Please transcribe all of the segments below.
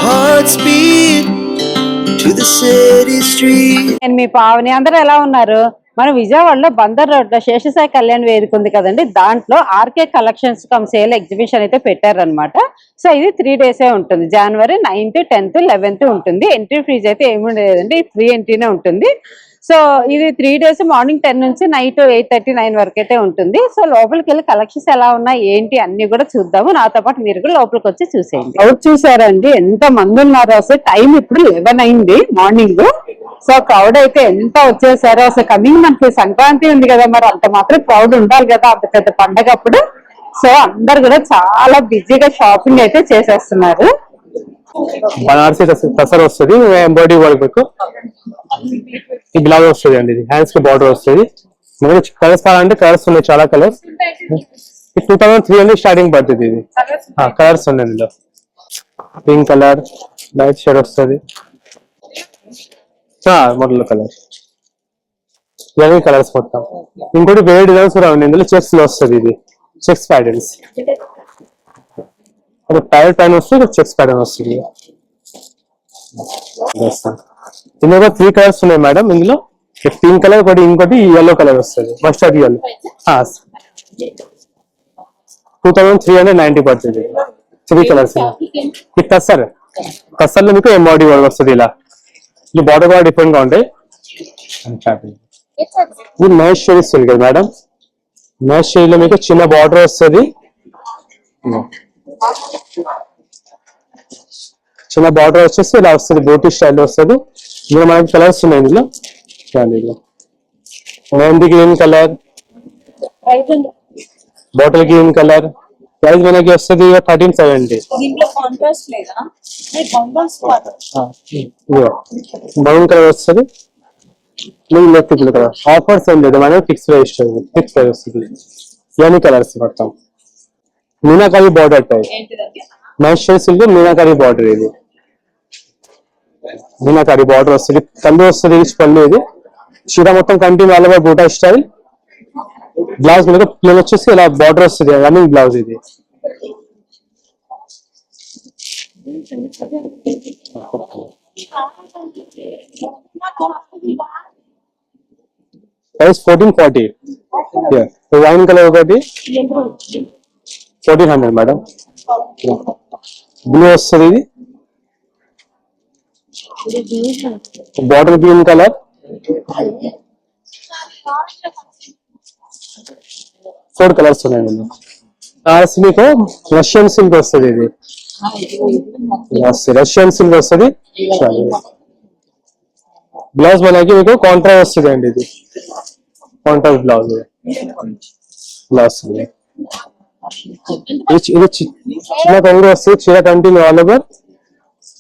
hearts beat to the city street. నేను మీ పావని, అందరూ ఎలా ఉన్నారు? మన విజయవాడలో బందర్ రోడ్ లో శేషసాయి కళ్యాణ్ వేదిక ఉంది కదండి, దాంట్లో RK collections cum sale exhibition అయితే పెట్టారనమాట. సో ఇది 3 days ఉంటుంది. జనవరి 9th, 10th, 11th ఉంటుంది. ఎంట్రీ ఫీజ్ అయితే ఏమి లేదండి, ఫ్రీ ఎంట్రీనే ఉంటుంది. సో ఇది 3 days మార్నింగ్ 10 నుంచి నైట్ 8:30, 9 వరకు అయితే ఉంటుంది. సో లోపలికి వెళ్ళి కలెక్షన్స్ ఎలా ఉన్నాయి ఏంటి అన్ని కూడా చూద్దాము. నాతో పాటు మీరు కూడా లోపలికి వచ్చి చూసేయండి. అవుట్ చూసారండి ఎంత మంది ఉన్నారు అసలు. టైం ఇప్పుడు 11 అయింది మార్నింగ్. సో క్రౌడ్ అయితే ఎంత వచ్చేసారో అసలు. కమింగ్ మనకి సంక్రాంతి ఉంది కదా, మరి అంత మాత్రం క్రౌడ్ ఉండాలి కదా అంత పెద్ద పండగ అప్పుడు. సో అందరు కూడా చాలా బిజీగా షాపింగ్ అయితే చేసేస్తున్నారు. బనారసి టసర్ వస్తుంది, ఎంబ్రాయిడరీ వర్క్, ఈ బ్లౌజ్ వస్తుంది అండి. ఇది హ్యాండ్స్ కి బార్డర్ వస్తుంది. మనకి కలర్స్ కావాలంటే కలర్స్ ఉన్నాయి, చాలా కలర్స్. 2300 స్టార్టింగ్ పడుతుంది. ఇది కలర్స్ ఉన్నాయి ఇందులో. పింక్ కలర్, లైట్ షేడ్ వస్తుంది, మొదల కలర్, ఇవన్నీ కలర్స్ మొత్తం. ఇంకోటి వేరే డిజైన్స్ కూడా ఉన్నాయి ఇందులో. చెక్స్ లో వస్తుంది, ఇది చెక్స్ ప్యాటర్న్స్. ప్యారెట్ ప్యాటర్న్ వస్తుంది, చెక్స్ ప్యాటర్న్ వస్తుంది. ఇందులో 3 కలర్స్ ఉన్నాయి మేడం. ఇందులో పింక్ కలర్, ఒకటి ఇంకోటి yellow కలర్ వస్తుంది, మస్టర్డ్ yellow. 2390 పడుతుంది. 3 కలర్స్. ఇది టసర్, టసర్ లో మీకు ఎంబ్రాయిడరీ వర్క్ వస్తుంది. ఇలా ఈ బార్డర్ కూడా డిఫరెంట్ గా ఉంటాయి. ఇది మ్యాష్ షేడ్ ఇస్తుంది కదా మేడం. మ్యాష్ షేడ్ లో మీకు చిన్న బార్డర్ వస్తుంది, చిన్న బార్డర్ వచ్చేసి ఇలా వస్తుంది, బోటీ స్టైల్ వస్తుంది. ఇందులో మనకి కలర్స్ ఉన్నాయి. ఇందులో mehndi green colour, bottle green colour. Price మనకి వస్తుంది 1370. బ్రౌన్ కలర్ వస్తుంది, కలర్. ఆఫర్స్ ఏం లేదు మనకి, ఫిక్స్ ప్రైస్ వస్తుంది. ఇవన్నీ కలర్స్ మొత్తం. Meenakari border type mash silk, meenakari border. ఇది మీనాకారి బార్డర్ వస్తుంది, కళ్ళు వస్తుంది, పళ్ళు. ఇది చీర మొత్తం కంటిన్యూ ఆల్ ఓవర్ బూటా స్టైల్. బ్లౌజ్ మీద ప్లేన్ వచ్చేసి ఇలా బార్డర్ వస్తుంది, రన్నింగ్ బ్లౌజ్. ఇది ప్రైస్ 1440. వైన్ కలర్ ఒకటి 1400 మేడం. బ్లూ వస్తుంది, ఇది బాటిల్ గ్రీన్ కలర్, 4 కలర్స్ ఉన్నాయి. మీకు రష్యన్ సిల్క్ వస్తుంది. ఇది రష్యన్ సిల్క్ వస్తుంది. బ్లౌజ్ మనకి మీకు కాంట్రాస్ట్ వస్తుంది అండి. ఇది కాంట్రాస్ట్ బ్లౌజ్. ఇది చిన్న కొంగు వస్తుంది, చీర కంటిన్యూ ఆల్ ఓవర్.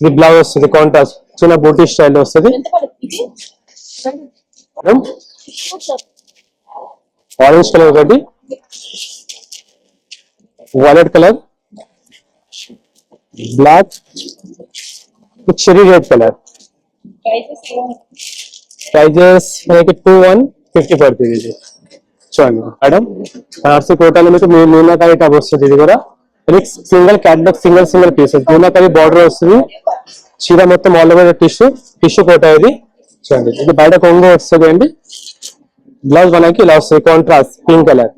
ఇది బ్లౌజ్ వస్తుంది, కాంట్రాస్ట్ చిన్న బూటీ స్టైల్ వస్తుంది. ఆరెంజ్ కలర్ ఒకటి, violet colour, black, cherry red colour. Prices మనకి 2150 పడుతుంది. ఇది చూడండి మేడం, బనారసి కోటాలో మీకు మీనాకారి టాప్ వస్తుంది. ఇది కూడా single catalogue, single pieces. Meenakari border వస్తుంది, చీర మొత్తం ఆల్ ఓవర్ టిష్యూ కోట. ఇది చూడండి, ఇది బయట కొంగు వస్తుంది అండి. బ్లౌజ్ మనకి ఇలా వస్తుంది, కాంట్రాస్ట్ పింక్ కలర్.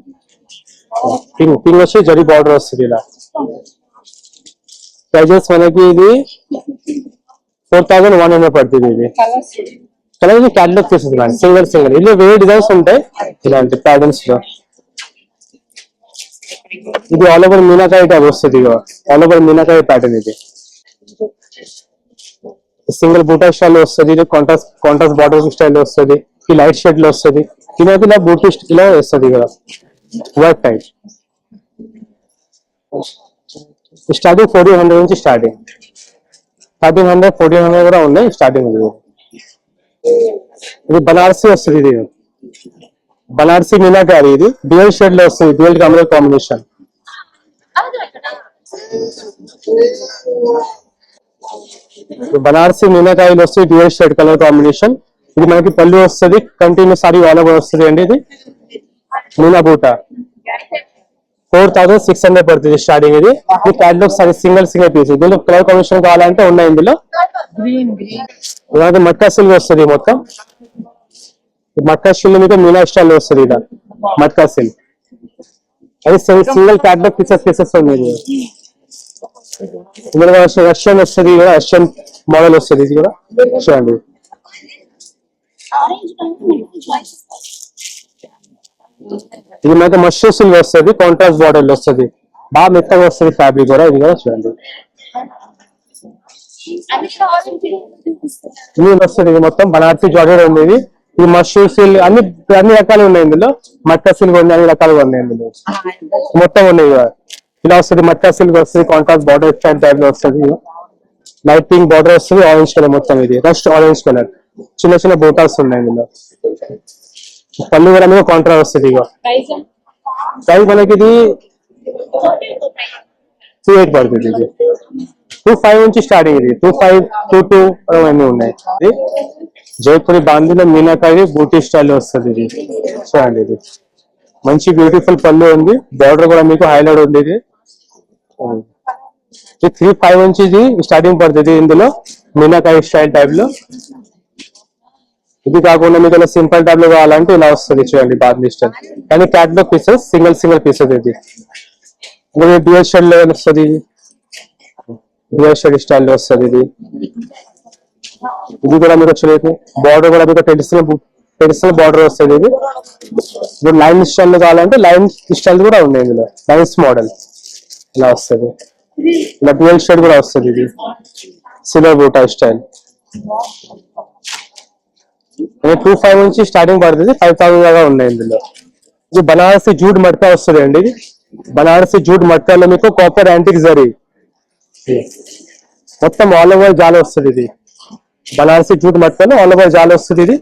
పింక్ వచ్చి జరీ బార్డర్ వస్తుంది ఇలా. ప్రైజెస్ మనకి ఇది 4100 పడుతుంది. ఇది colour catalogue pieces madam, single. ఇందులో వేరే డిజైన్స్ ఉంటాయి ఇలాంటి ప్యాటర్న్స్ లో. ఇది ఆల్ ఓవర్ మీనాకారి టైప్ వస్తుంది, ఆల్ ఓవర్ మీనాకారి ప్యాటర్న్. ఇది సింగిల్ బూటా స్టైల్ వస్తుంది, ఇది కాంట్రాస్ట్ బార్డర్ స్టైల్ వస్తుంది, ఈ లైట్ షేడ్ లో వస్తుంది. ఇలా బూటీ ఇలా వస్తుంది కదా, వర్క్ టైప్. స్టార్టింగ్ 1400 నుంచి స్టార్టింగ్, 1300, 1400 కూడా ఉన్నాయి స్టార్టింగ్. ఇది బనారసి వస్తుంది, ఇది బనారసి మీనాకారి. ఇది డ్యూయల్ షేడ్ లో వస్తుంది, డ్యూయల్ కలర్ కాంబినేషన్. బనారసి మీనాకారిలో వస్తుంది, డ్యూయల్ షేడ్ కలర్ కాంబినేషన్. ఇది మనకి పళ్ళు వస్తుంది, కంటిన్యూ సారీ ఆల్ ఓవర్ వస్తుంది అండి. ఇది మీనా బూట. 4600 పడుతుంది స్టార్టింగ్. ఇది ఈ క్యాటలాగ్ సింగిల్ పీస్. దీనిలో కలర్ కాంబినేషన్ కావాలంటే ఉన్నాయి ఇందులో. ఇలాంటి మట్కా సిల్క్ వస్తుంది మొత్తం. మట్కా సిల్క్ మీకు మీనా స్టైల్ వస్తుంది. ఇలా మట్కా సిల్క్ అది సింగిల్ క్యాటలాగ్ పీసెస్ ఉన్నాయి. ఇందులో రష్యన్ వస్తుంది, రష్యన్ మోడల్ వస్తుంది. ఇది కూడా చూడండి. ఇది మనకి మష్రూమ్ సిల్క్ వస్తుంది, కాంట్రాస్ట్ బార్డర్ వస్తుంది, బాగా మెత్తగా వస్తుంది ఫ్యాబ్రిక్ కూడా. ఇది కూడా చూడండి ఇది వస్తుంది. ఇది మొత్తం బనారసి జార్జెట్ ఉంది. ఇది ఈ మష్రూమ్ సిల్క్ అన్ని రకాలు ఉన్నాయి ఇందులో. మట్కా సిల్క్ ఉంది, అన్ని రకాలుగా ఉన్నాయి ఇందులో మొత్తం ఉన్నాయి. ఇలా వస్తుంది మట్కా సిల్క్ వస్తుంది, కాంట్రాస్ట్ బార్డర్ స్టైల్ టైప్ లో వస్తుంది. లైట్ పింక్ బార్డర్ వస్తుంది, ఆరెంజ్ కలర్ మొత్తం. ఇది రస్ట్ ఆరెంజ్ కలర్, చిన్న చిన్న బోటాస్ ఉన్నాయి ఇందులో. పళ్ళు కూడా మీకు కాంట్రాస్ట్ వస్తుంది. ఇక ప్రైస్ మనకి ఇది 28 పడుతుంది. ఇది 25 నుంచి స్టార్టింగ్. ఇది 25, 22 అవన్నీ ఉన్నాయి. ఇది జైపూరి బాందీలో మీనాకారి బూటీ స్టైల్ వస్తుంది. ఇది చూడండి. ఇది మంచి బ్యూటిఫుల్ పళ్ళు ఉంది, బార్డర్ కూడా మీకు హైలైట్ ఉంది. ఇది 35 నుంచి ఇది స్టార్టింగ్ పడుతుంది. ఇందులో మీనాకారి స్టైల్ టైప్ లో. ఇది కాకుండా మీకు ఇలా సింపుల్ టైప్ లో కావాలంటే ఇలా వస్తుంది. చూడండి బాందీ స్టైల్, కానీ క్యాటలాగ్ పీసెస్ సింగిల్ పీసెస్. ఇది డ్యూయల్ షేడ్ లో వస్తుంది, డ్యూయల్ షేడ్ స్టైల్ లో వస్తుంది. ఇది కూడా మీకు వచ్చేది బార్డర్ కూడా మీకు ట్రెడిషనల్ బార్డర్ వస్తుంది. ఇది ఇప్పుడు లైన్ స్టైల్ కావాలంటే లైన్ స్టైల్ కూడా ఉన్నాయి ఇందులో. లైన్స్ మోడల్ ఇలా వస్తుంది. ఇలా డ్యూయల్ షేడ్ కూడా వస్తుంది. ఇది సిల్వర్ బూటా స్టైల్. 25 నుంచి స్టార్టింగ్ పడుతుంది, 5000 దాకా ఉన్నాయి ఇందులో. ఇది బనారసి జూట్ మట్కా వస్తుంది అండి. ఇది బనారసి జూట్ మట్కాలో మీకు కాపర్ యాంటిక్ జరీ మొత్తం ఆల్ ఓవర్ జాల వస్తుంది. ఇది బనారసి జూట్ మట్కాలో ఆల్ ఓవర్ జాల వస్తుంది. ఇది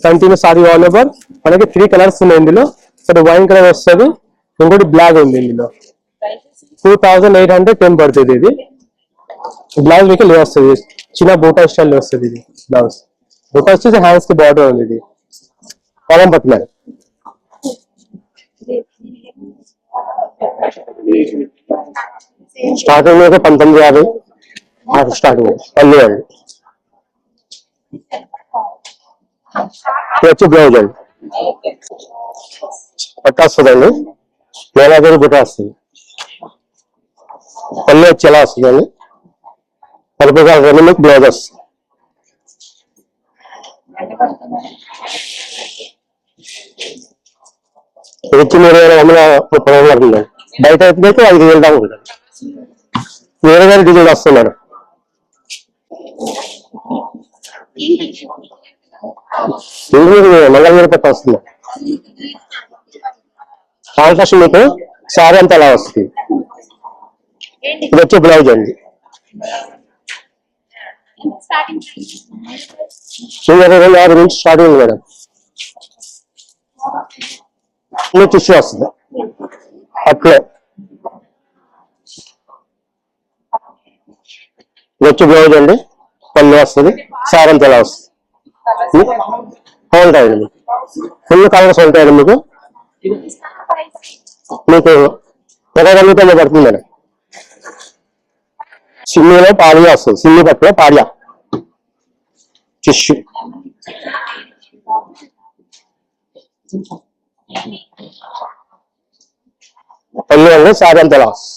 కంటిన్యూస్ సారీ ఆల్ ఓవర్. మనకి 3 కలర్స్ ఉన్నాయి ఇందులో. ఒకటి వైన్ కలర్ వస్తుంది, ఇంకోటి బ్లాక్ ఉంది. ఇందులో 2810 పడుతుంది. ఇది బ్లౌజ్ మీకు లే వస్తుంది, చిన్న బూటా స్టైల్ వస్తుంది. ఇది బ్లౌజ్ బూటా వచ్చేసి హ్యాండ్స్ కి బార్డర్ ఉంది. ఇది పొలం పట్టినారు. స్టార్టింగ్ 1950 స్టార్టింగ్ పళ్ళు అండి. వచ్చి బ్లౌజ్ అండి పట్ట వస్తుందండి. వేలాదేవి బుట్ట వస్తుంది. పళ్ళు వచ్చి ఎలా వస్తుందండి, పలుపు కాదు మీకు బ్లౌజ్ వస్తుంది. వచ్చి 30,000 పడుతుందండి. బయట అయితే 5,000 దాకా ఉంటుంది. వేరే వేరే డిజైన్ వస్తున్నారు. మంగళగిరి పట్ట వస్తుంది. కాంట్రాస్ట్ మీకు సారీ అంతా అలా వస్తుంది. ఇది వచ్చి బ్లౌజ్ అండి. 26,000 నుంచి స్టార్టింగ్ మేడం. టిష్యూ వస్తుంది అట్లే. వచ్చి బ్లౌజ్ అండి, పళ్ళు వస్తుంది, సారీ అంతా ఎలా వస్తుంది. ఉంటాయండి మీకు ఫుల్ కలర్స్ ఉంటాయండి. మీకు 20,000 పడుతుంది మేడం. సిమ్మిలో పాడియా వస్తుంది, సిమ్మి పట్టులో పాడియా టిష్యూ. పళ్ళు అండి, సారీ అంతా ఎలా వస్తుంది.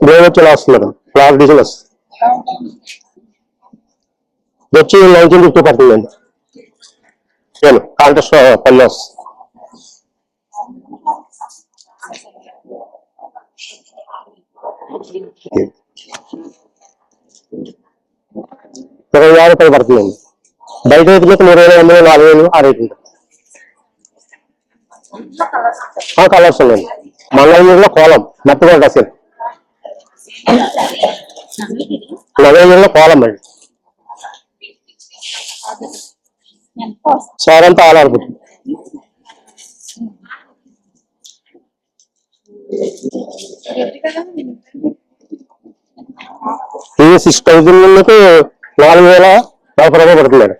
బ్లౌజ్ వచ్చి ఎలా వస్తుంది మేడం, ఫ్లవర్ డిజైన్ వస్తుంది. వచ్చి 1950 పడుతుందండి. కాంట్రాస్ట్ పళ్ళు వస్తుంది. ₹20,000 పడుతుందండి. బయట అయితే 3,000, 4,000 ఆ రేట్ ఉంటుంది. కలర్స్ ఉన్నాయండి. మంగళగిరిలో కోలం మెత్తగా అసలు మంగళగిరిలో కోలం అండి. సార్ అంతా ఆల్ ఆడుకుంటుంది. ఇది 6,000 మీకు 4,000 రూపాయలు పడుతుంది మేడం.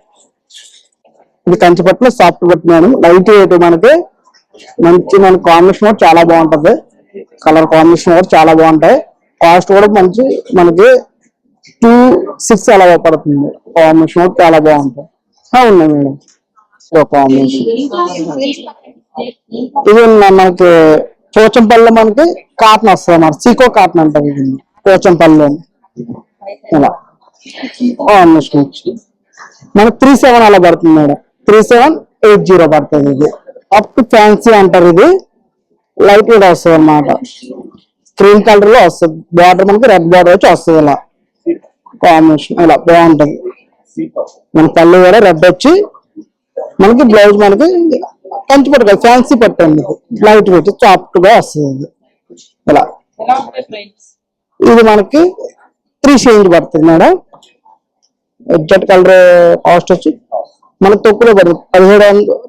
ఇది కంచి పట్టులో సాఫ్ట్ పట్టు మేడం, లైట్ వెయిట్ మనకి మంచి మన కాంబినేషన్ కూడా చాలా బాగుంటది, కలర్ కాంబినేషన్ కూడా చాలా బాగుంటాయి. కాస్ట్ కూడా మంచి మనకి 2,600 అలా పడుతుంది. కాంబినేషన్ కూడా చాలా బాగుంటాయి. ఉన్నాయి మేడం కాంబినేషన్. ఇది మనకి పోచంపల్లిలో మనకి కాటన్ వస్తుంది అన్నమాట, సీకో కాటన్ అంటారు ఇది పోచంపల్లిలో. ఇలా కాంబినేషన్ మనకి 37 అలా పడుతుంది మేడం, 3780 పడుతుంది. ఇది అప్ టు ఫ్యాన్సీ అంటారు, ఇది లైట్ వెయిట్ వస్తుంది అన్నమాట, క్రీమ్ కలర్ లో వస్తుంది. బార్డర్ మనకి రెడ్ బార్డర్ వచ్చి వస్తుంది. ఇలా కాంబినేషన్ ఇలా బాగుంటది. మన పళ్ళు కూడా రెడ్ వచ్చి మనకి బ్లౌజ్ మనకి కంచి పట్టు ఫ్యాన్సీ పట్టండి, లైట్ వెయిట్ సాఫ్ట్ గా వస్తుంది. ఇలా ఇది మనకి 3 షేంజ్ పడుతుంది మేడం. ఎగ్జాక్ట్ కలర్ కాస్ట్ వచ్చి మనకి తక్కువలో పడుతుంది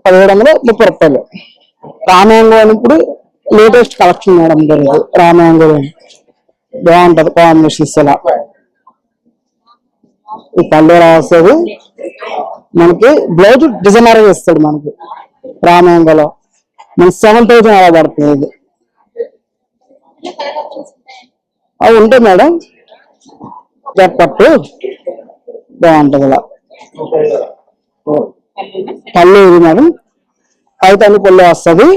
1730 రూపాయలు. రామయాంగో అని ఇప్పుడు లేటెస్ట్ కలెక్షన్ మేడం, రామయాంగో బాగుంటది కాంబినేషన్స్. ఇలా ఈ పళ్ళు వస్తుంది మనకి, బ్లౌజ్ డిజైనర్ ఇస్తాడు మనకి రామయాంగోలో. మనకి 7,000 అలా పడుతుంది. ఇది అవి ఉంటాయి మేడం, పట్టు బాగుంటది. ఇలా పళ్ళు ఇది మేడం, పైతాని పళ్ళు వస్తుంది.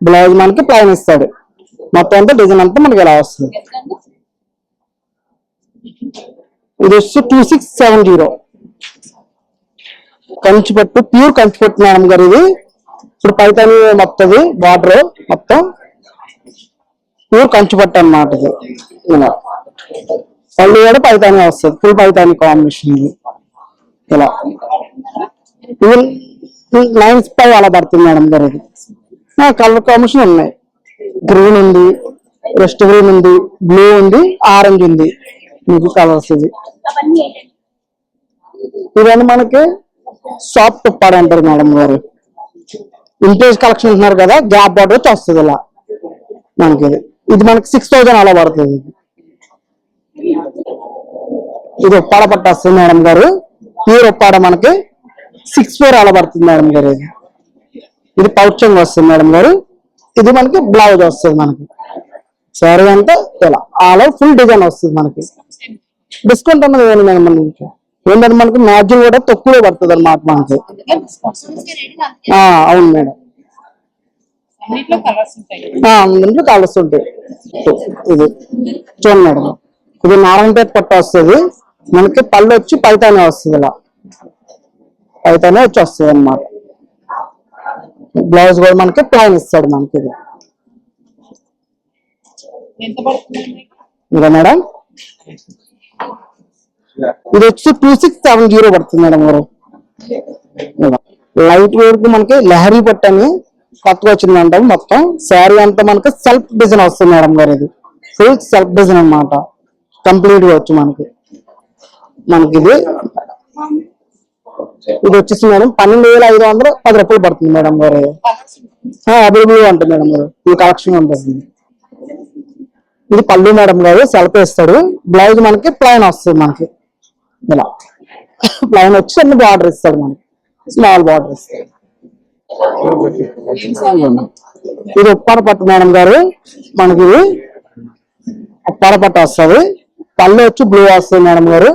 బ్లౌజ్ మనకి ప్లైన్ ఇస్తాడు, మొత్తం అంతా డిజైన్ అంతా మనకి ఇలా వస్తుంది. ఇది వచ్చి 2670 కంచి పట్టు, ప్యూర్ కంచి పట్టు మేడం గారు. ఇది ఇప్పుడు పైతాని మొత్తం బార్డర్ మొత్తం ప్యూర్ కంచి పట్టు అన్నమాట. ఇది ఇలా పళ్ళు కూడా పైతాని వస్తుంది, ఫుల్ పైతాని కాంబినేషన్. ఇది ఇలా ఇది 9,500 అలా పడుతుంది మేడం గారు. ఇది కలర్ కాంబినేషన్ ఉన్నాయి, గ్రీన్ ఉంది, రెస్ట్ గ్రీన్ ఉంది, బ్లూ ఉంది, ఆరెంజ్ ఉంది, మీకు కలర్స్. ఇది ఇవన్నీ మనకి సాఫ్ట్ ఉప్పాడు అంటారు మేడం గారు. ఇంటేజ్ కలెక్షన్ ఉంటున్నారు కదా, గ్యాప్ బార్డర్ వచ్చి వస్తుంది. ఇలా మనకి ఇది మనకి 6,000 అలా పడుతుంది. ఇది ఉప్పాడ పట్టు వస్తుంది మేడం గారు, ప్యూర్ ఉప్పాడ మనకి 64 అలా పడుతుంది మేడం గారు. ఇది పౌచంగ్ వస్తుంది మేడం గారు. ఇది మనకి బ్లౌజ్ వస్తుంది. మనకి శారీ అంతా ఇలా ఆల్ ఓవర్ ఫుల్ డిజైన్ వస్తుంది. మనకి డిస్కౌంట్ అన్నది ఏంటి మేడం, మనకి ఏంటంటే మనకి మ్యాచింగ్ కూడా తక్కువ పడుతుంది అన్నమాట మనకి. అవును మేడం, అన్నింటిలో కలర్స్ ఉంటాయి. ఇది చూడండి మేడం, ఇది నారాయణపేట పట్టు వస్తుంది మనకి. పళ్ళు వచ్చి పైతానే వస్తుంది, ఇలా పైతానే వచ్చి వస్తుంది అన్నమాట. బ్లౌజ్ కూడా మనకి ప్లైన్ ఇస్తాడు మనకి. ఇదా మేడం, ఇది వచ్చి 2670 పడుతుంది మేడం గారు. లైట్ వెయిట్ మనకి లహరీ పట్టు అని కొత్తగా వచ్చింది అంటాం. మొత్తం శారీ అంతా మనకి సెల్ఫ్ డిజైన్ వస్తుంది మేడం గారు. ఇది ఫుల్ సెల్ఫ్ డిజైన్ అన్నమాట, కంప్లీట్ గా వచ్చి మనకి. ఇది వచ్చేసి మేడం 12,510 రూపాయలు పడుతుంది మేడం గారు. అవైలబుల్ ఉంటుంది మేడం గారు, ఈ కలెక్షన్ ఉంటుంది. ఇది పళ్ళు మేడం గారు, సెల్ఫ్ ఇస్తాడు. బ్లౌజ్ మనకి ప్లైన్ వస్తుంది మనకి. ఇలా ప్లైన్ వచ్చి అన్ని బార్డర్ ఇస్తాడు మనకి, స్మాల్ బార్డర్ ఇస్తాడు. ఇది ఉప్పాడ పట్టు మేడం గారు మనకి. ఇది ఉప్పాడ పట్టు వస్తుంది. పళ్ళు వచ్చి బ్లూ వస్తుంది మేడం గారు.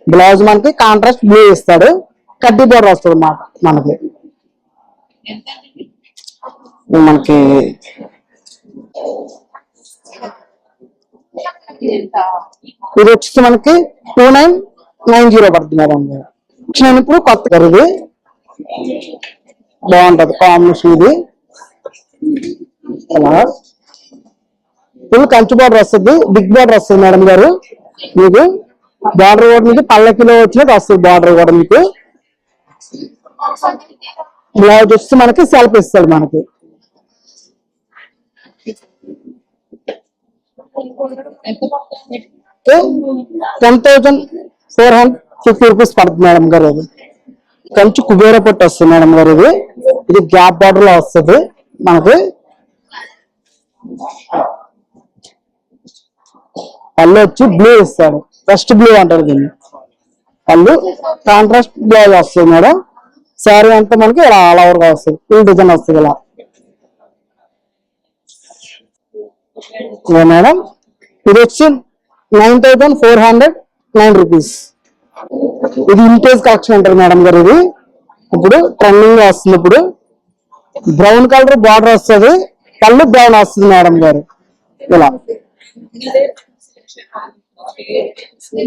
బ్లౌజ్ మనకి కాంట్రాస్ట్ బ్లూ ఇస్తాడు, కడ్డీ బోర్డర్ వస్తుంది అన్నమాట మనకి. మనకి ఇది వచ్చి మనకి 2990 పడుతుంది మేడం గారు. ఇప్పుడు కొత్త ఇది బాగుంటది కాంబినేషన్. ఇది అలా ఫుల్ కంచి బార్డర్ వస్తుంది, బిగ్ బార్డర్ వస్తుంది మేడం గారు. మీకు బార్డర్ కూడా మీకు పల్లకిలో వచ్చినట్టు వస్తుంది. బార్డర్ కూడా మీకు బ్లౌజ్ వచ్చి మనకి సెల్ఫ్ ఇస్తాడు మనకి. 10,450 రూపీస్ పడుతుంది మేడం గారు. ఇది కంచి కుబేర పట్టు వస్తుంది మేడం గారు. ఇది గ్యాప్ బార్డర్ లో వస్తుంది మనకి. పళ్ళు వచ్చి బ్లూ ఇస్తాడు, ఫస్ట్ బ్లూ అంటారు దీన్ని. పళ్ళు కాంట్రాస్ట్ బ్లౌజ్ వస్తుంది మేడం. శారీ అంతా మనకి ఇలా ఆల్ ఓవర్ గా వస్తుంది, ఫుల్ డిజైన్ వస్తుంది ఇలా. మేడం ఇది వచ్చి 9409 రూపీస్. ఇది వింటేజ్ కలెక్షన్ అంటారు మేడం గారు. ఇది ఇప్పుడు ట్రెండింగ్ వస్తుంది. ఇప్పుడు బ్రౌన్ కలర్ బార్డర్ వస్తుంది, పళ్ళు బ్రౌన్ వస్తుంది మేడం గారు. ఇలా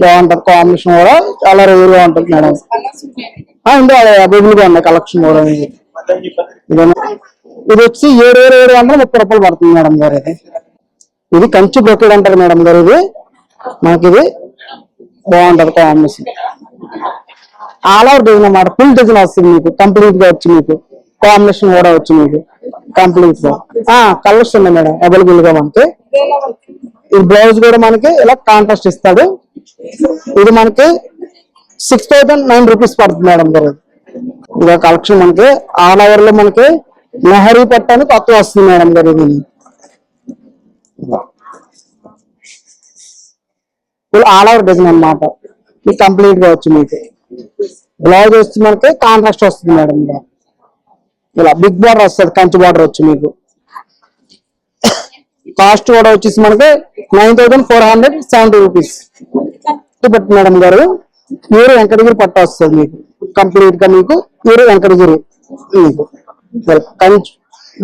బాగుంటది, కాంబినేషన్ కూడా చాలా రేర్ గా ఉంటుంది మేడం. ఇంకా అవైలబుల్ గా ఉన్నాయి కలెక్షన్ కూడా. ఇది వచ్చి 7,730 రూపాయలు పడుతుంది మేడం గారు. ఇది కంచి బ్రొకెడ్ అంటారు మేడం గారు. ఇది మనకి ఇది బాగుంటది కాంబినేషన్. ఆల్ ఓవర్ డిజైన్ అన్నమాట, ఫుల్ డిజైన్ వస్తుంది మీకు కంప్లీట్ గా వచ్చి, మీకు కాంబినేషన్ కూడా వచ్చి మీకు కంప్లీట్ గా కలర్స్ ఉన్నాయి మేడం అవైలబుల్ గా మనకి. ఈ బ్లౌజ్ కూడా మనకి ఇలా కాంట్రాస్ట్ ఇస్తాడు. ఇది మనకి 6,009 రూపీస్ పడుతుంది మేడం గారు. ఇక కలెక్షన్ మనకి ఆల్ ఓవర్ లో మనకి మెహరీ పట్టానికి కొత్త వస్తుంది మేడం గారు. ఇది ఫుల్ ఆల్ ఓవర్ డిజైన్ అన్నమాట, ఇది కంప్లీట్ గా వచ్చి మీకు. బ్లౌజ్ వచ్చి మనకి కాంట్రాస్ట్ వస్తుంది మేడం గారు. ఇలా బిగ్ బార్డర్ వస్తుంది, కంచి బార్డర్ వచ్చి మీకు. కాస్ట్ కూడా వచ్చేసి మనకి 9,470 రూపీస్ పెట్టు మేడం గారు. ప్యూర్ వెంకటగిరి పట్టు వస్తుంది మీకు కంప్లీట్ గా, మీకు ప్యూర్ వెంకటగిరి మీకు. కంచి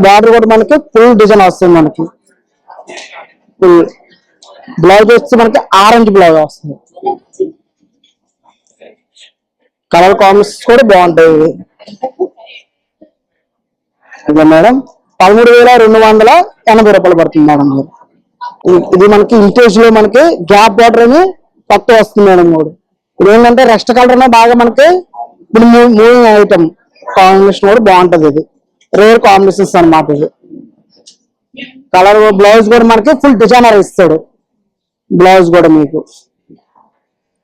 బార్డర్ కూడా మనకి ఫుల్ డిజైన్ వస్తుంది మనకి. బ్లౌజ్ వచ్చి మనకి ఆరెంజ్ బ్లౌజ్ వస్తుంది. కలర్ కాంబినేషన్స్ కూడా బాగుంటాయి. ఇదే మేడం 13,280 రూపాయలు పడుతుంది మేడం గారు. ఇది మనకి ఇంటేజ్ లో మనకి గ్యాప్ బార్డర్ అని పట్టు వస్తుంది మేడం గారు. ఇప్పుడు ఏంటంటే రెస్ట్ కలర్ అనే బాగా మనకి ఇప్పుడు మూవింగ్ ఐటమ్ కాంబినేషన్ కూడా బాగుంటది. ఇది రేర్ కాంబినేషన్స్ అన్నమాట. ఇది కలర్ బ్లౌజ్ కూడా మనకి ఫుల్ డిజైనర్ ఇస్తాడు. బ్లౌజ్ కూడా మీకు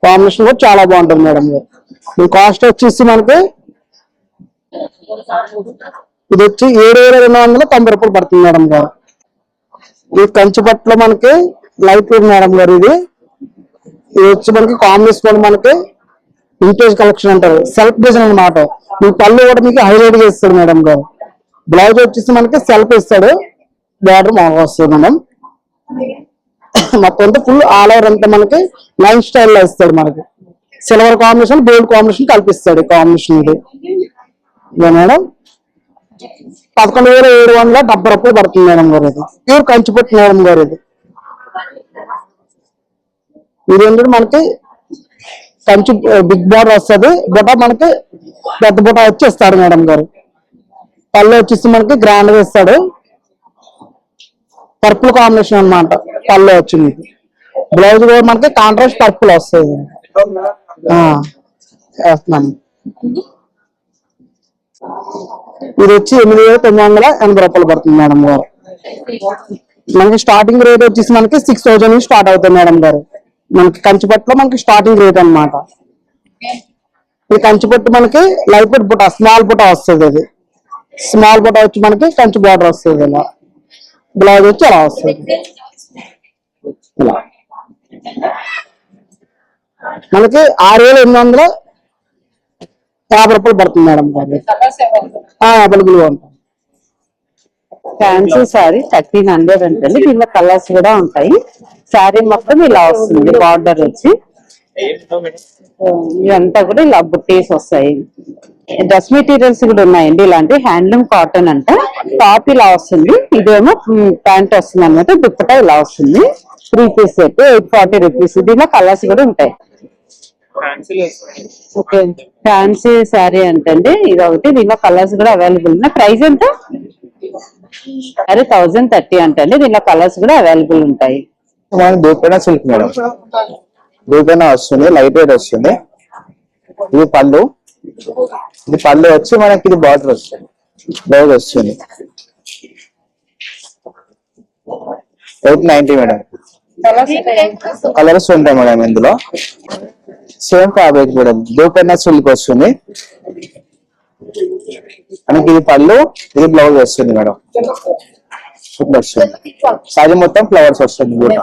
కాంబినేషన్ కూడా చాలా బాగుంటుంది మేడం గారు. ఈ కాస్ట్ వచ్చేసి మనకి ఇది వచ్చి 7,290 రూపాయలు పడుతుంది మేడం గారు. ఈ కంచి పట్టులో మనకి లైట్ వెయిట్ మేడం గారు. ఇది వచ్చి మనకి కాంబినేషన్ కూడా మనకి వింటేజ్ కలెక్షన్ అంటారు, సెల్ఫ్ డిజైన్ అన్నమాట. ఈ పళ్ళు కూడా మీకు హైలైట్ గా ఇస్తాడు మేడం గారు. బ్లౌజ్ వచ్చేసి మనకి సెల్ఫ్ ఇస్తాడు, బార్డర్ మాకు వస్తుంది మేడం. మొత్తం అంతా ఫుల్ ఆల్ ఓవర్ అంతా మనకి లైన్ స్టైల్ లో ఇస్తాడు మనకి. సిల్వర్ కాంబినేషన్, గోల్డ్ కాంబినేషన్ కల్పిస్తాడు కాంబినేషన్. ఇది మేడం 11,770 రూపాయలు పడుతుంది మేడం గారు. ఇది ప్యూర్ కంచిపట్టు మేడం గారు. ఇది ఏంటంటే మనకి కంచి బిగ్ బార్డర్ వస్తుంది, బుట్ట మనకి పెద్ద బుట్ట వచ్చి ఇస్తాడు మేడం గారు. పళ్ళు వచ్చేసి మనకి గ్రాండ్ గా ఇస్తాడు, పర్పుల్ కాంబినేషన్ అన్నమాట. పళ్ళు వచ్చి మీకు బ్లౌజ్ కూడా మనకి కాంట్రాస్ట్ పర్పుల్ వస్తుంది. వేస్తున్నాను. ఇది వచ్చి 8,980 రూపాయలు పడుతుంది మేడం గారు. మనకి స్టార్టింగ్ రేట్ వచ్చేసి మనకి 6,000 నుంచి స్టార్ట్ అవుతుంది మేడం గారు. మనకి కంచిపట్టులో మనకి స్టార్టింగ్ రేట్ అన్నమాట. ఈ కంచిపట్టు మనకి లైట్ వెయిట్ బుట్ట, స్మాల్ బుట్ట వస్తుంది. అది స్మాల్ బుట్ట వచ్చి మనకి కంచి బార్డర్ వస్తుంది. ఇలా బ్లౌజ్ వచ్చి అలా వస్తుంది. ఇలా మనకి 6,850 రూపాయలు పడుతుంది మేడం గారు. అవైలబుల్ గా ఉంటాయి. ఫ్యాన్సీ శారీ 1,300 ఉంటుంది. దీనిలో కలర్స్ కూడా ఉంటాయి. శారీ మొత్తం ఇలా వస్తుంది, బార్డర్ వచ్చి ఇదంతా కూడా ఇలా బుట్టీస్ వస్తాయి. డ్రెస్ మెటీరియల్స్ కూడా ఉన్నాయండి. ఇలాంటి హ్యాండ్లూమ్ కాటన్ అంట. టాప్ ఇలా వస్తుంది, ఇదేమో ప్యాంట్ వస్తుంది అనమాట. దుప్పట ఇలా వస్తుంది. 3 పీస్ సెట్ 840 రూపీస్. దీనిలో కలర్స్ కూడా ఉంటాయి. ఓకే, ఫ్యాన్సీ శారీ అంటండి ఇది ఒకటి. దీనిలో కలర్స్ కూడా అవైలబుల్ ఉన్నాయి. ప్రైస్ ఎంత? అరే 1,030 అంటండి. దీనిలో కలర్స్ కూడా అవైలబుల్ ఉంటాయి. దూపైన సిల్క్ మేడం, దూపైన వస్తుంది, లైట్ వెయిట్ వస్తుంది. ఇది పళ్ళు, ఇది పళ్ళు వచ్చి మనకి ఇది బార్డర్ వస్తుంది, బ్లౌజ్ వస్తుంది. 890 మేడం. కలర్స్ ఉంటాయి మేడం ఇందులో. సేమ్ ఫ్యాబ్రిక్ మేడం, దూపైన సిల్క్ వస్తుంది మనకి. ఇది పళ్ళు, ఇది బ్లౌజ్ వస్తుంది మేడం. వస్తుంది సారీ మొత్తం ఫ్లవర్స్ వస్తుంది కూడా.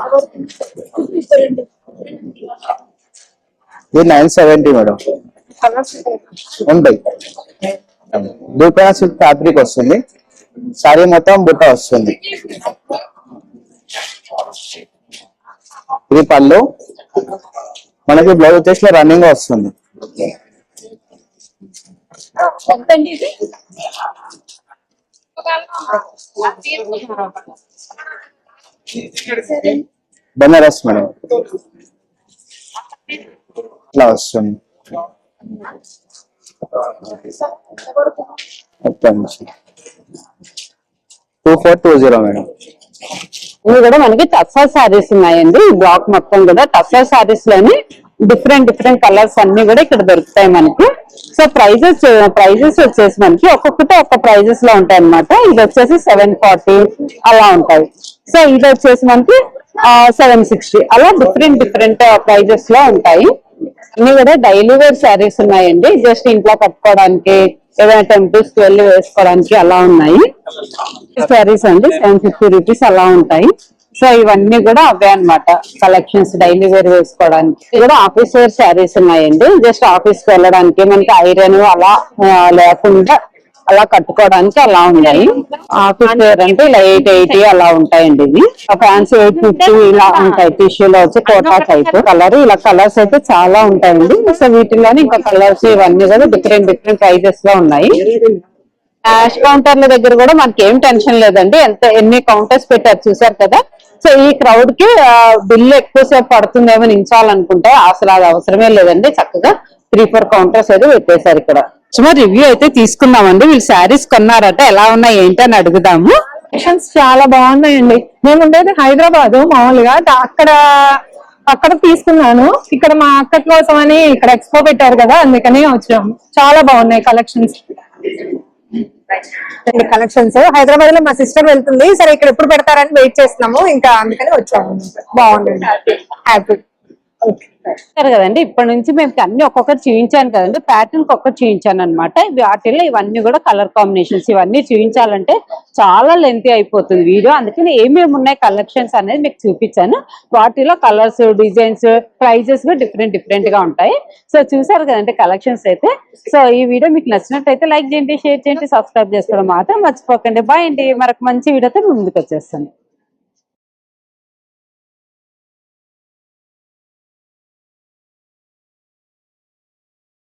ఇది 970 మేడం. ఉంటాయి. దూపైన సిల్క్ ఫ్యాబ్రిక్ వస్తుంది. సారీ మొత్తం బుట్ట వస్తుంది. ఇది పళ్ళు. మనకి బ్లౌజ్ వచ్చేసి రన్నింగ్ వస్తుంది. బెనారస్ మేడం ఇట్లా వస్తుంది. 2420 మేడం. ఇవి కూడా మనకి టస్సర్ శారీస్ ఉన్నాయండి. ఈ బ్లాక్ మొత్తం కూడా టస్సర్ శారీస్ లోని డిఫరెంట్ కలర్స్ అన్ని కూడా ఇక్కడ దొరుకుతాయి మనకి. సో ప్రైజెస్ వచ్చేసి మనకి ఒక్కొక్కటి ఒక్క ప్రైజెస్ లో ఉంటాయి అనమాట. ఇది వచ్చేసి 740 అలా ఉంటాయి. సో ఇది వచ్చేసి మనకి 760 అలా డిఫరెంట్ ప్రైజెస్ లో ఉంటాయి. అన్ని కూడా డైలీ వేర్ శారీస్ ఉన్నాయండి. జస్ట్ ఇంట్లో కట్టుకోవడానికి ఏదైనా టెంపుల్స్ కి వెళ్ళి వేసుకోవడానికి అలా ఉన్నాయి. శారీస్ అండి 750 రూపీస్ అలా ఉంటాయి. సో ఇవన్నీ కూడా అవే అన్నమాట కలెక్షన్స్ డైలీ వేర్ వేసుకోవడానికి. ఇది కూడా ఆఫీస్ వేర్ శారీస్ ఉన్నాయండి. జస్ట్ ఆఫీస్ కి వెళ్ళడానికి మనకి ఐరన్ అలా లేకుండా అలా కట్టుకోవడానికి అలా ఉన్నాయి. ఆఫీస్ వేర్ అంటే ఇలా 880 అలా ఉంటాయండి. ఇవి ఫ్యాన్సీ 850 ఇలా ఉంటాయి. టిష్యూలో వచ్చి కోటా టైప్ కలర్. ఇలా కలర్స్ అయితే చాలా ఉంటాయండి. సో వీటిలోనే ఇంకా కలర్స్ ఇవన్నీ కూడా డిఫరెంట్ ప్రైజెస్ లో ఉన్నాయి. క్యాష్ కౌంటర్ల దగ్గర కూడా మనకి ఏం టెన్షన్ లేదండి. ఎన్ని కౌంటర్స్ పెట్టారు చూసారు కదా. సో ఈ క్రౌడ్ కి బిల్లు ఎక్కువసేపు పడుతుందేమో నించాలనుకుంటే అసలు అది అవసరమే లేదండి. చక్కగా 3-4 కౌంటర్స్ అయితే పెట్టేశారు ఇక్కడ. సుమారు రివ్యూ అయితే తీసుకున్నామండి. వీళ్ళు శారీస్ కొన్నారట, ఎలా ఉన్నాయి ఏంటి అని అడుగుదాము. కలెక్షన్స్ చాలా బాగున్నాయండి. మేము ఉండేది హైదరాబాద్. మామూలుగా అక్కడ తీసుకున్నాను. ఇక్కడ మా అక్క కోసం అని ఇక్కడ ఎక్స్పో పెట్టారు కదా, అందుకని వచ్చాము. చాలా బాగున్నాయి కలెక్షన్స్. హైదరాబాద్ లో మా సిస్టర్ వెళ్తుంది. సరే ఇక్కడ ఎప్పుడు పెడతారని వెయిట్ చేస్తున్నాము. ఇంకా అందుకని వచ్చాము. బాగుంది, హ్యాపీ. కదండి ఇప్పటి నుంచి మేము అన్ని ఒక్కొక్కటి చూపించాను కదండి. ప్యాటర్న్ ఒక్కటి చూపించాను అనమాట. వాటిల్లో ఇవన్నీ కూడా కలర్ కాంబినేషన్స్ ఇవన్నీ చూపించాలంటే చాలా లెంతీ అయిపోతుంది వీడియో. అందుకని ఏమేమి ఉన్నాయి కలెక్షన్స్ అనేది మీకు చూపించాను. వాటిలో కలర్స్, డిజైన్స్, ప్రైజెస్ డిఫరెంట్ గా ఉంటాయి. సో చూసారు కదండి కలెక్షన్స్ అయితే. సో ఈ వీడియో మీకు నచ్చినట్టయితే లైక్ చేయండి, షేర్ చేయండి, సబ్స్క్రైబ్ చేసుకోవడం మాత్రం మర్చిపోకండి. బాయ్ అండి. మరొక మంచి వీడియోతో ముందుకు వచ్చేస్తాను.